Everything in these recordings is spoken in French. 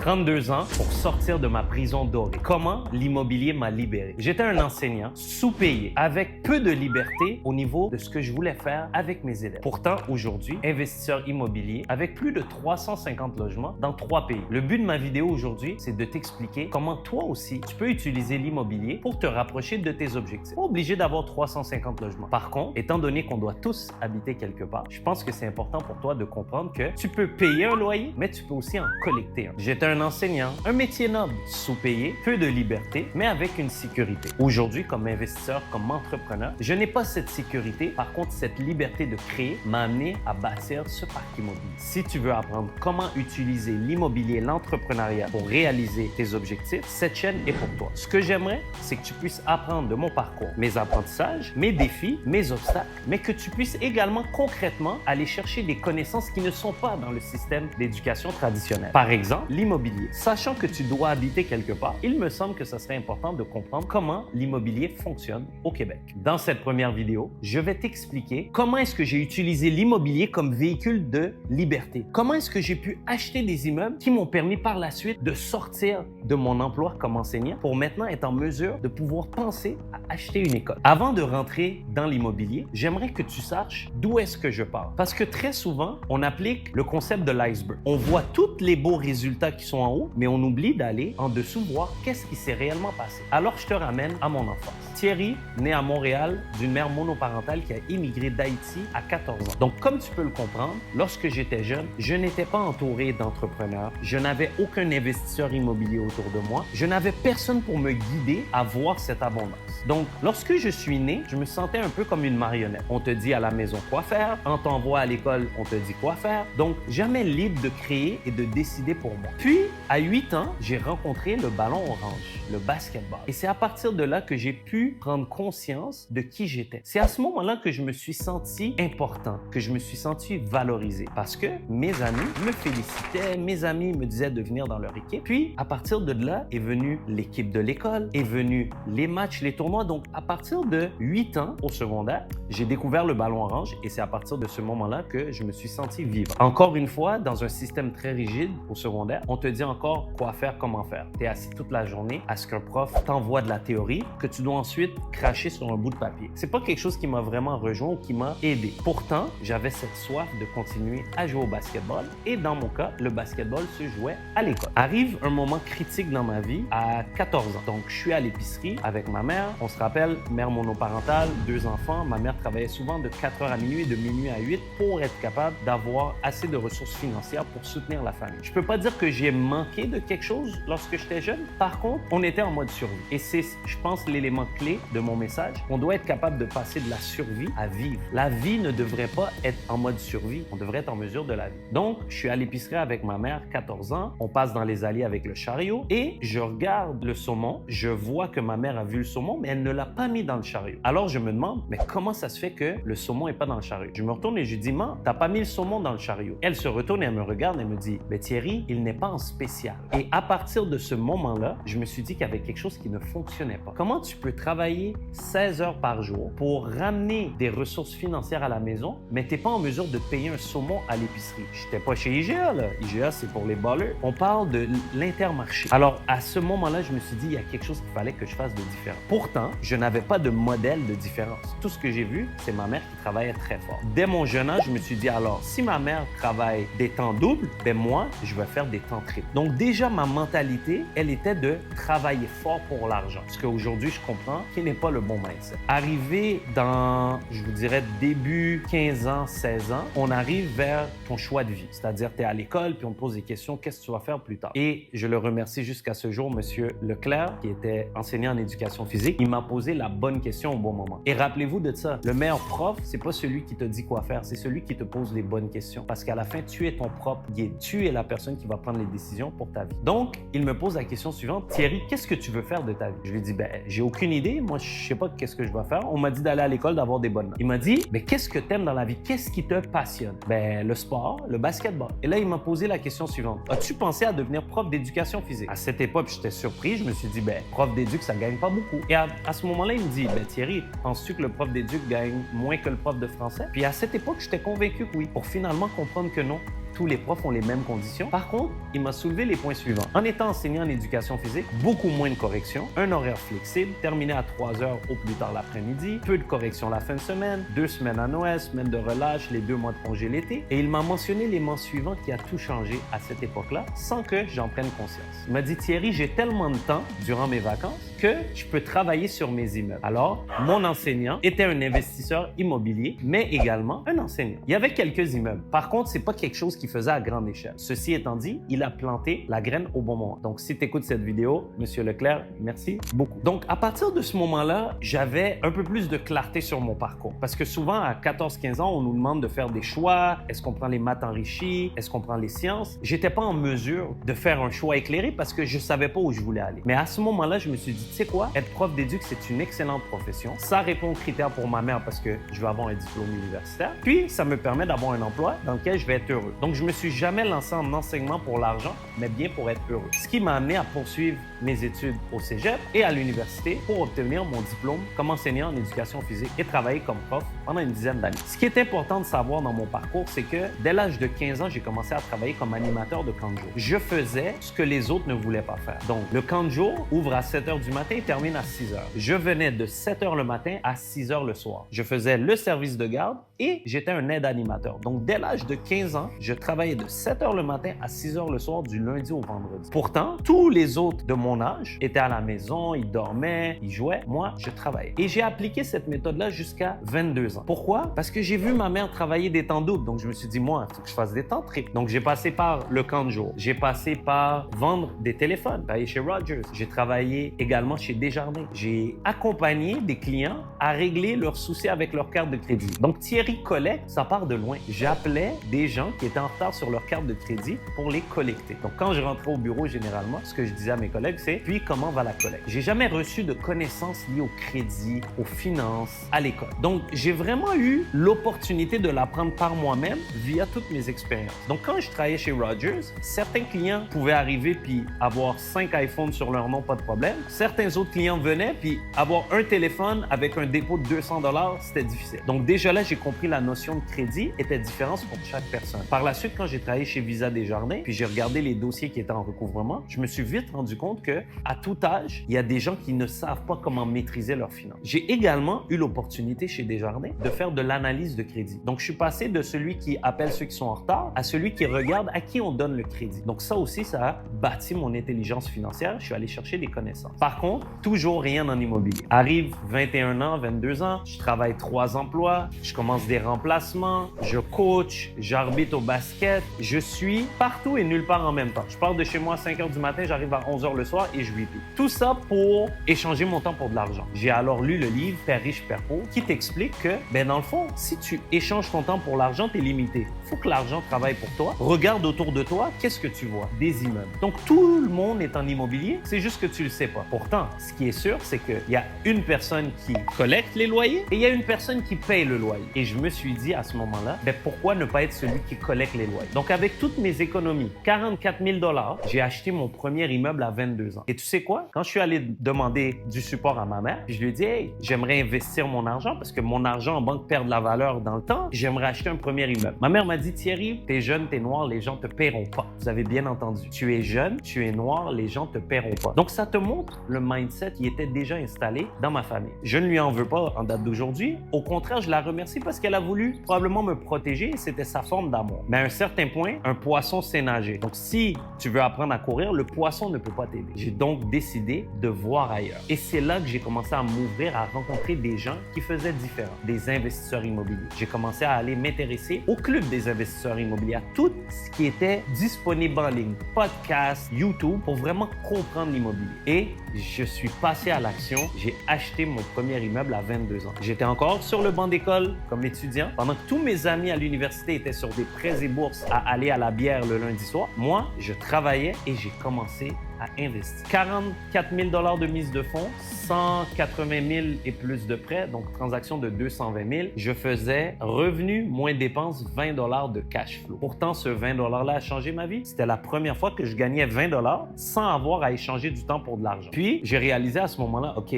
32 ans pour sortir de ma prison dorée. Comment l'immobilier m'a libéré? J'étais un enseignant sous-payé avec peu de liberté au niveau de ce que je voulais faire avec mes élèves. Pourtant, aujourd'hui, investisseur immobilier avec plus de 350 logements dans 3 pays. Le but de ma vidéo aujourd'hui, c'est de t'expliquer comment toi aussi, tu peux utiliser l'immobilier pour te rapprocher de tes objectifs. Pas obligé d'avoir 350 logements. Par contre, étant donné qu'on doit tous habiter quelque part, je pense que c'est important pour toi de comprendre que tu peux payer un loyer, mais tu peux aussi en collecter un. J'étais un enseignant, un métier noble, sous-payé, peu de liberté, mais avec une sécurité. Aujourd'hui, comme investisseur, comme entrepreneur, je n'ai pas cette sécurité. Par contre, cette liberté de créer m'a amené à bâtir ce parc immobilier. Si tu veux apprendre comment utiliser l'immobilier et l'entrepreneuriat pour réaliser tes objectifs, cette chaîne est pour toi. Ce que j'aimerais, c'est que tu puisses apprendre de mon parcours, mes apprentissages, mes défis, mes obstacles, mais que tu puisses également concrètement aller chercher des connaissances qui ne sont pas dans le système d'éducation traditionnel. Par exemple, l'immobilier. Sachant que tu dois habiter quelque part, il me semble que ça serait important de comprendre comment l'immobilier fonctionne au Québec. Dans cette première vidéo, je vais t'expliquer comment est-ce que j'ai utilisé l'immobilier comme véhicule de liberté. Comment est-ce que j'ai pu acheter des immeubles qui m'ont permis par la suite de sortir de mon emploi comme enseignant pour maintenant être en mesure de pouvoir penser à acheter une école. Avant de rentrer dans l'immobilier, j'aimerais que tu saches d'où est-ce que je pars. Parce que très souvent, on applique le concept de l'iceberg. On voit tous les beaux résultats qui sont en haut, mais on oublie d'aller en dessous voir qu'est-ce qui s'est réellement passé. Alors, je te ramène à mon enfance. Thierry, né à Montréal d'une mère monoparentale qui a immigré d'Haïti à 14 ans. Donc, comme tu peux le comprendre, lorsque j'étais jeune, je n'étais pas entouré d'entrepreneurs. Je n'avais aucun investisseur immobilier autour de moi. Je n'avais personne pour me guider à voir cette abondance. Donc, lorsque je suis né, je me sentais un peu comme une marionnette. On te dit à la maison quoi faire, on t'envoie à l'école, on te dit quoi faire. Donc, jamais libre de créer et de décider pour moi. Puis, à 8 ans, j'ai rencontré le ballon orange, le basketball. Et c'est à partir de là que j'ai pu prendre conscience de qui j'étais. C'est à ce moment-là que je me suis senti important, que je me suis senti valorisé. Parce que mes amis me félicitaient, mes amis me disaient de venir dans leur équipe. Puis, à partir de là, est venue l'équipe de l'école, est venu les matchs, les tournois. Donc, à partir de 8 ans au secondaire, j'ai découvert le ballon orange et c'est à partir de ce moment-là que je me suis senti vivre. Encore une fois, dans un système très rigide au secondaire, on te dit encore quoi faire, comment faire. Tu es assis toute la journée à ce qu'un prof t'envoie de la théorie que tu dois ensuite cracher sur un bout de papier. C'est pas quelque chose qui m'a vraiment rejoint ou qui m'a aidé. Pourtant, j'avais cette soif de continuer à jouer au basketball et dans mon cas, le basketball se jouait à l'école. Arrive un moment critique dans ma vie à 14 ans. Donc, je suis à l'épicerie avec ma mère. On se rappelle, mère monoparentale, 2 enfants. Ma mère travaillait souvent de 4 heures à minuit et de minuit à 8 pour être capable d'avoir assez de ressources financières pour soutenir la famille. Je peux pas dire que j'ai manqué de quelque chose lorsque j'étais jeune. Par contre, on était en mode survie. Et c'est, je pense, l'élément clé de mon message. On doit être capable de passer de la survie à vivre. La vie ne devrait pas être en mode survie. On devrait être en mesure de la vivre. Donc, je suis à l'épicerie avec ma mère, 14 ans. On passe dans les allées avec le chariot et je regarde le saumon. Je vois que ma mère a vu le saumon, mais elle ne l'a pas mis dans le chariot. Alors, je me demande, mais comment ça se fait que le saumon n'est pas dans le chariot? Je me retourne et je dis, maman, t'as pas mis le saumon dans le chariot. Elle se retourne et elle me regarde et me dit, mais Thierry, il n'est pas en spécial. Et à partir de ce moment-là, je me suis dit qu'il y avait quelque chose qui ne fonctionnait pas. Comment tu peux travailler 16 heures par jour pour ramener des ressources financières à la maison, mais tu n'es pas en mesure de payer un saumon à l'épicerie? Je n'étais pas chez IGA, là. IGA, c'est pour les ballers. On parle de l'Intermarché. Alors, à ce moment-là, je me suis dit, il y a quelque chose qu'il fallait que je fasse de différent. Pourtant, je n'avais pas de modèle de différence. Tout ce que j'ai vu, c'est ma mère qui travaillait très fort. Dès mon jeune âge, je me suis dit, alors, si ma mère travaille des temps doubles, ben moi, je vais faire des temps triples. Donc, déjà, ma mentalité, elle était de travailler fort pour l'argent. Ce qu'aujourd'hui, je comprends qui n'est pas le bon mindset. Arrivé dans, je vous dirais, début 15 ans, 16 ans, on arrive vers ton choix de vie. C'est-à-dire, tu es à l'école, puis on te pose des questions, qu'est-ce que tu vas faire plus tard? Et je le remercie jusqu'à ce jour, Monsieur Leclerc, qui était enseignant en éducation physique. Il m'a posé la bonne question au bon moment. Et rappelez-vous de ça, le meilleur prof, c'est pas celui qui te dit quoi faire, c'est celui qui te pose les bonnes questions. Parce qu'à la fin, tu es ton propre guide. Tu es la personne qui va prendre les décisions pour ta vie. Donc, il me pose la question suivante. Thierry, qu'est-ce que tu veux faire de ta vie? Je lui dis, j'ai aucune idée. Moi, je sais pas qu'est-ce que je vais faire. On m'a dit d'aller à l'école, d'avoir des bonnes notes. Il m'a dit, qu'est-ce que tu aimes dans la vie? Qu'est-ce qui te passionne? Le sport, le basketball. Et là, il m'a posé la question suivante. As-tu pensé à devenir prof d'éducation physique? À cette époque, j'étais surpris. Je me suis dit, prof d'éduc, ça gagne pas beaucoup. Et à ce moment-là, il me dit, Thierry, penses-tu que le prof d'éduc gagne moins que le prof de français? Puis à cette époque, j'étais convaincu que oui, pour finalement comprendre que non. tous les profs ont les mêmes conditions. Par contre, il m'a soulevé les points suivants. En étant enseignant en éducation physique, beaucoup moins de corrections, un horaire flexible, terminé à 3 heures au plus tard l'après-midi, peu de corrections la fin de semaine, 2 semaines à Noël, semaine de relâche, les 2 mois de congé l'été. Et il m'a mentionné l'élément suivant qui a tout changé à cette époque-là sans que j'en prenne conscience. Il m'a dit, Thierry, j'ai tellement de temps durant mes vacances que je peux travailler sur mes immeubles. Alors, mon enseignant était un investisseur immobilier, mais également un enseignant. Il y avait quelques immeubles. Par contre, c'est pas quelque chose qu'il faisait à grande échelle. Ceci étant dit, il a planté la graine au bon moment. Donc, si tu écoutes cette vidéo, Monsieur Leclerc, merci beaucoup. Donc, à partir de ce moment-là, j'avais un peu plus de clarté sur mon parcours. Parce que souvent, à 14-15 ans, on nous demande de faire des choix. Est-ce qu'on prend les maths enrichies? Est-ce qu'on prend les sciences? J'étais pas en mesure de faire un choix éclairé parce que je savais pas où je voulais aller. Mais à ce moment-là, je me suis dit, tu sais quoi? Être prof d'éduc, c'est une excellente profession. Ça répond aux critères pour ma mère parce que je vais avoir un diplôme universitaire. Puis, ça me permet d'avoir un emploi dans lequel je vais être heureux. Donc, je me suis jamais lancé en enseignement pour l'argent, mais bien pour être heureux. Ce qui m'a amené à poursuivre mes études au cégep et à l'université pour obtenir mon diplôme comme enseignant en éducation physique et travailler comme prof pendant une dizaine d'années. Ce qui est important de savoir dans mon parcours, c'est que dès l'âge de 15 ans, j'ai commencé à travailler comme animateur de camp de jour. Je faisais ce que les autres ne voulaient pas faire. Donc, le camp de jour ouvre à 7 h du matin et termine à 6 h. Je venais de 7 h le matin à 6 h le soir. Je faisais le service de garde et j'étais un aide-animateur. Donc, dès l'âge de 15 ans, je travaillais de 7 h le matin à 6 h le soir du lundi au vendredi. Pourtant, tous les autres de mon âge étaient à la maison, ils dormaient, ils jouaient. Moi, je travaillais. Et j'ai appliqué cette méthode-là jusqu'à 22 ans. Pourquoi? Parce que j'ai vu ma mère travailler des temps doubles. Donc, je me suis dit, moi, il faut que je fasse des temps triples. Donc, j'ai passé par le camp de jour. J'ai passé par vendre des téléphones, travailler chez Rogers. J'ai travaillé également chez Desjardins. J'ai accompagné des clients à régler leurs soucis avec leur carte de crédit. Donc, Thierry collecte, ça part de loin. J'appelais des gens qui étaient en retard sur leur carte de crédit pour les collecter. Donc, quand je rentrais au bureau, généralement, ce que je disais à mes collègues, c'est « Puis, comment va la collecte? » J'ai jamais reçu de connaissances liées au crédit, aux finances, à l'école. Donc, j'ai vraiment eu l'opportunité de l'apprendre par moi-même via toutes mes expériences. Donc, quand je travaillais chez Rogers, certains clients pouvaient arriver puis avoir 5 iPhones sur leur nom, pas de problème. Certains autres clients venaient puis avoir un téléphone avec un dépôt de 200 $, c'était difficile. Donc, déjà là, j'ai compris la notion de crédit était différente pour chaque personne. Par la suite, quand j'ai travaillé chez Visa Desjardins puis j'ai regardé les dossiers qui étaient en recouvrement, je me suis vite rendu compte que à tout âge, il y a des gens qui ne savent pas comment maîtriser leurs finances. J'ai également eu l'opportunité chez Desjardins de faire de l'analyse de crédit. Donc, je suis passé de celui qui appelle ceux qui sont en retard à celui qui regarde à qui on donne le crédit. Donc, ça aussi, ça a bâti mon intelligence financière. Je suis allé chercher des connaissances. Par contre, toujours rien en immobilier. Arrive 21 ans, 22 ans, je travaille 3 emplois, je commence des remplacements, je coach, j'arbitre au basket. Je suis partout et nulle part en même temps. Je pars de chez moi à 5 h du matin, j'arrive à 11 h le soir et je vis plus. Tout ça pour échanger mon temps pour de l'argent. J'ai alors lu le livre Père riche, Père pauvre qui t'explique que, dans le fond, si tu échanges ton temps pour l'argent, tu es limité. Il faut que l'argent travaille pour toi. Regarde autour de toi, qu'est-ce que tu vois? Des immeubles. Donc, tout le monde est en immobilier, c'est juste que tu le sais pas. Pourtant, ce qui est sûr, c'est qu'il y a une personne qui collecte les loyers et il y a une personne qui paye le loyer. Et je me suis dit à ce moment-là, pourquoi ne pas être celui qui collecte les loyers? Donc, avec toutes mes économies, 44 000 $, j'ai acheté mon premier immeuble à 22 ans. Et tu sais quoi? Quand je suis allé demander du support à ma mère, je lui ai dit, hey, j'aimerais investir mon argent parce que mon argent en banque perd de la valeur dans le temps. J'aimerais acheter un premier immeuble. Ma mère m'a dit, Thierry, t'es jeune, t'es noir, les gens te paieront pas. Vous avez bien entendu. Tu es jeune, tu es noir, les gens te paieront pas. Donc, ça te montre le mindset qui était déjà installé dans ma famille. Je ne lui en veux pas en date d'aujourd'hui. Au contraire, je la remercie parce qu'elle a voulu probablement me protéger et c'était sa forme d'amour. Mais à un certain point, un poisson sait nager. Donc, si tu veux apprendre à courir, le poisson ne peut pas t'aider. J'ai donc décidé de voir ailleurs. Et c'est là que j'ai commencé à m'ouvrir, à rencontrer des gens qui faisaient différent, des investisseurs immobiliers. J'ai commencé à aller m'intéresser au club des investisseurs immobiliers, à tout ce qui était disponible en ligne, podcast, YouTube, pour vraiment comprendre l'immobilier. Et je suis passé à l'action. J'ai acheté mon premier immeuble à 22 ans. J'étais encore sur le banc d'école comme étudiant. Pendant que tous mes amis à l'université étaient sur des prêts et bourses à aller à la bière le lundi soir, moi, je travaillais et j'ai commencé à investir. 44 000 de mise de fonds, 180 000 et plus de prêts, donc transaction de 220 000. Je faisais revenu moins dépenses 20 de cash flow. Pourtant, ce 20 $-là a changé ma vie. C'était la première fois que je gagnais 20 $ sans avoir à échanger du temps pour de l'argent. Puis, j'ai réalisé à ce moment-là, OK,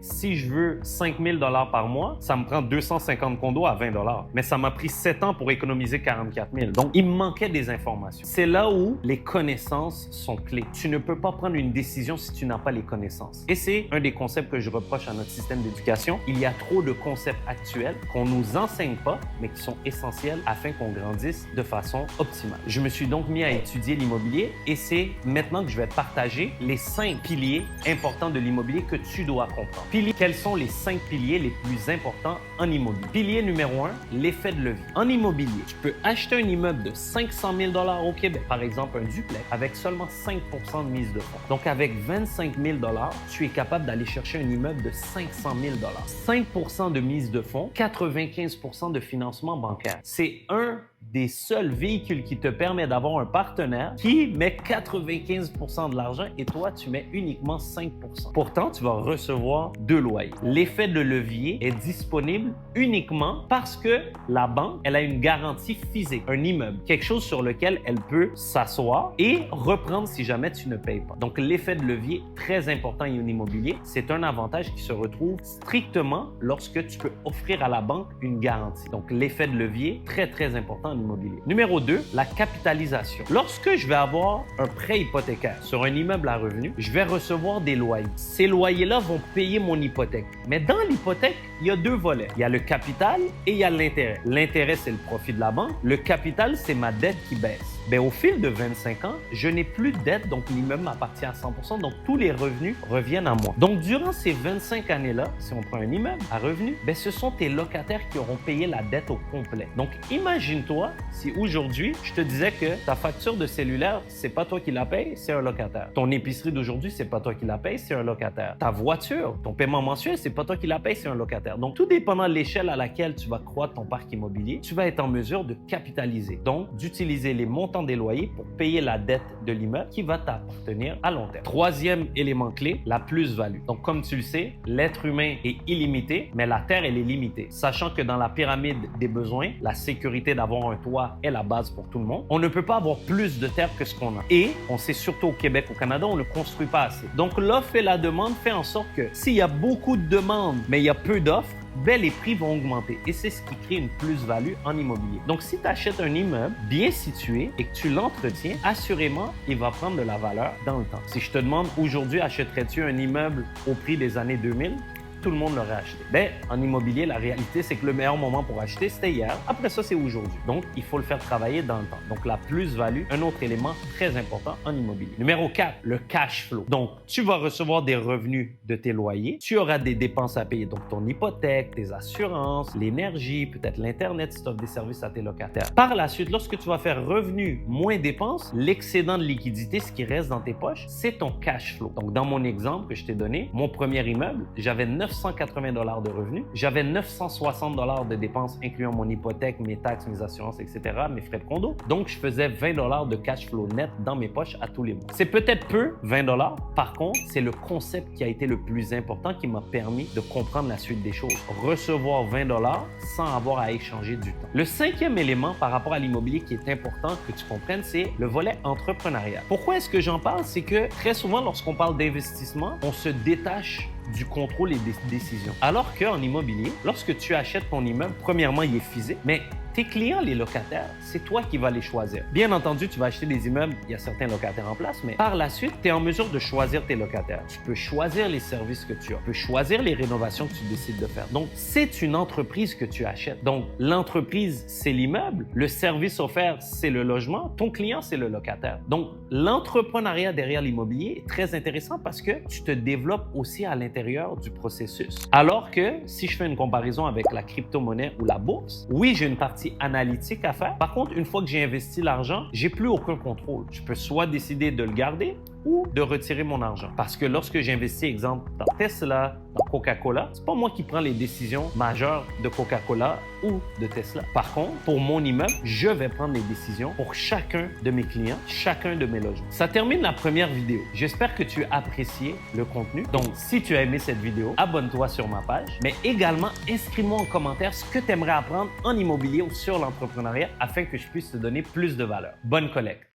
si je veux 5 000 $ par mois, ça me prend 250 condos à 20 $. Mais ça m'a pris 7 ans pour économiser 44 000. Donc, il me manquait des informations. C'est là où les connaissances sont clés. Tu ne peux pas prendre une décision si tu n'as pas les connaissances. Et c'est un des concepts que je reproche à notre système d'éducation. Il y a trop de concepts actuels qu'on ne nous enseigne pas, mais qui sont essentiels afin qu'on grandisse de façon optimale. Je me suis donc mis à étudier l'immobilier et c'est maintenant que je vais te partager les 5 piliers importants de l'immobilier que tu dois comprendre. Quels sont les 5 piliers les plus importants en immobilier? Pilier numéro 1, l'effet de levier. En immobilier, tu peux acheter un immeuble de 500 000 $ au Québec, par exemple un duplex, avec seulement 5 % de mise de fonds. Donc, avec 25 000 $, tu es capable d'aller chercher un immeuble de 500 000 $. 5 % de mise de fonds, 95 % de financement bancaire. C'est un des seuls véhicules qui te permet d'avoir un partenaire qui met 95 % de l'argent et toi, tu mets uniquement 5 %. Pourtant, tu vas recevoir 2 loyers. L'effet de levier est disponible uniquement parce que la banque, elle a une garantie physique, un immeuble, quelque chose sur lequel elle peut s'asseoir et reprendre si jamais tu ne payes pas. Donc, l'effet de levier, très important en immobilier, c'est un avantage qui se retrouve strictement lorsque tu peux offrir à la banque une garantie. Donc, l'effet de levier, très, très important en immobilier. Numéro 2, la capitalisation. Lorsque je vais avoir un prêt hypothécaire sur un immeuble à revenu, je vais recevoir des loyers. Ces loyers-là vont payer mon hypothèque. Mais dans l'hypothèque, il y a 2 volets. Il y a le capital et il y a l'intérêt. L'intérêt, c'est le profit de la banque. Le capital, c'est ma dette qui baisse. Au fil de 25 ans, je n'ai plus de dette, donc l'immeuble m'appartient à 100 %, donc tous les revenus reviennent à moi. Donc, durant ces 25 années-là, si on prend un immeuble à revenu, ce sont tes locataires qui auront payé la dette au complet. Donc, imagine-toi si aujourd'hui, je te disais que ta facture de cellulaire, c'est pas toi qui la paye, c'est un locataire. Ton épicerie d'aujourd'hui, c'est pas toi qui la paye, c'est un locataire. Ta voiture, ton paiement mensuel, c'est pas toi qui la paye, c'est un locataire. Donc, tout dépendant de l'échelle à laquelle tu vas croître ton parc immobilier, tu vas être en mesure de capitaliser. Donc, d'utiliser les montants des loyers pour payer la dette de l'immeuble qui va t'appartenir à long terme. Troisième élément clé, la plus-value. Donc, comme tu le sais, l'être humain est illimité, mais la terre, elle est limitée. Sachant que dans la pyramide des besoins, la sécurité d'avoir un toit est la base pour tout le monde. On ne peut pas avoir plus de terre que ce qu'on a. Et on sait surtout au Québec, au Canada, on ne construit pas assez. Donc, l'offre et la demande fait en sorte que s'il y a beaucoup de demandes, mais il y a peu d'offres, les prix vont augmenter et c'est ce qui crée une plus-value en immobilier. Donc, si tu achètes un immeuble bien situé et que tu l'entretiens, assurément, il va prendre de la valeur dans le temps. Si je te demande aujourd'hui, achèterais-tu un immeuble au prix des années 2000? Tout le monde l'aurait acheté. En immobilier, la réalité, c'est que le meilleur moment pour acheter, c'était hier. Après ça, c'est aujourd'hui. Donc, il faut le faire travailler dans le temps. Donc, la plus-value, un autre élément très important en immobilier. Numéro 4, le cash flow. Donc, tu vas recevoir des revenus de tes loyers. Tu auras des dépenses à payer. Donc, ton hypothèque, tes assurances, l'énergie, peut-être l'Internet si tu offres des services à tes locataires. Par la suite, lorsque tu vas faire revenus moins dépenses, l'excédent de liquidité, ce qui reste dans tes poches, c'est ton cash flow. Donc, dans mon exemple que je t'ai donné, mon premier immeuble, j'avais 980 $ de revenus. J'avais 960 $ de dépenses, incluant mon hypothèque, mes taxes, mes assurances, etc., mes frais de condo. Donc, je faisais 20 $ de cash flow net dans mes poches à tous les mois. C'est peut-être peu, 20 $. Par contre, c'est le concept qui a été le plus important qui m'a permis de comprendre la suite des choses. Recevoir 20 $ sans avoir à échanger du temps. Le 5e élément par rapport à l'immobilier qui est important que tu comprennes, c'est le volet entrepreneurial. Pourquoi est-ce que j'en parle? C'est que très souvent, lorsqu'on parle d'investissement, on se détache du contrôle et des décisions. Alors qu'en immobilier, lorsque tu achètes ton immeuble, premièrement, il est physique, mais tes clients, les locataires, c'est toi qui vas les choisir. Bien entendu, tu vas acheter des immeubles, il y a certains locataires en place, mais par la suite, tu es en mesure de choisir tes locataires. Tu peux choisir les services que tu as. Tu peux choisir les rénovations que tu décides de faire. Donc, c'est une entreprise que tu achètes. Donc, l'entreprise, c'est l'immeuble. Le service offert, c'est le logement. Ton client, c'est le locataire. Donc, l'entrepreneuriat derrière l'immobilier est très intéressant parce que tu te développes aussi à l'intérieur du processus. Alors que si je fais une comparaison avec la crypto-monnaie ou la bourse, oui, j'ai une partie analytique à faire. Par contre, une fois que j'ai investi l'argent, j'ai plus aucun contrôle. Je peux soit décider de le garder ou de retirer mon argent. Parce que lorsque j'investis, exemple, dans Tesla, dans Coca-Cola, c'est pas moi qui prends les décisions majeures de Coca-Cola ou de Tesla. Par contre, pour mon immeuble, je vais prendre les décisions pour chacun de mes clients, chacun de mes logements. Ça termine la première vidéo. J'espère que tu as apprécié le contenu. Donc, si tu as aimé cette vidéo, abonne-toi sur ma page, mais également inscris-moi en commentaire ce que tu aimerais apprendre en immobilier ou sur l'entrepreneuriat afin que je puisse te donner plus de valeur. Bonne collecte!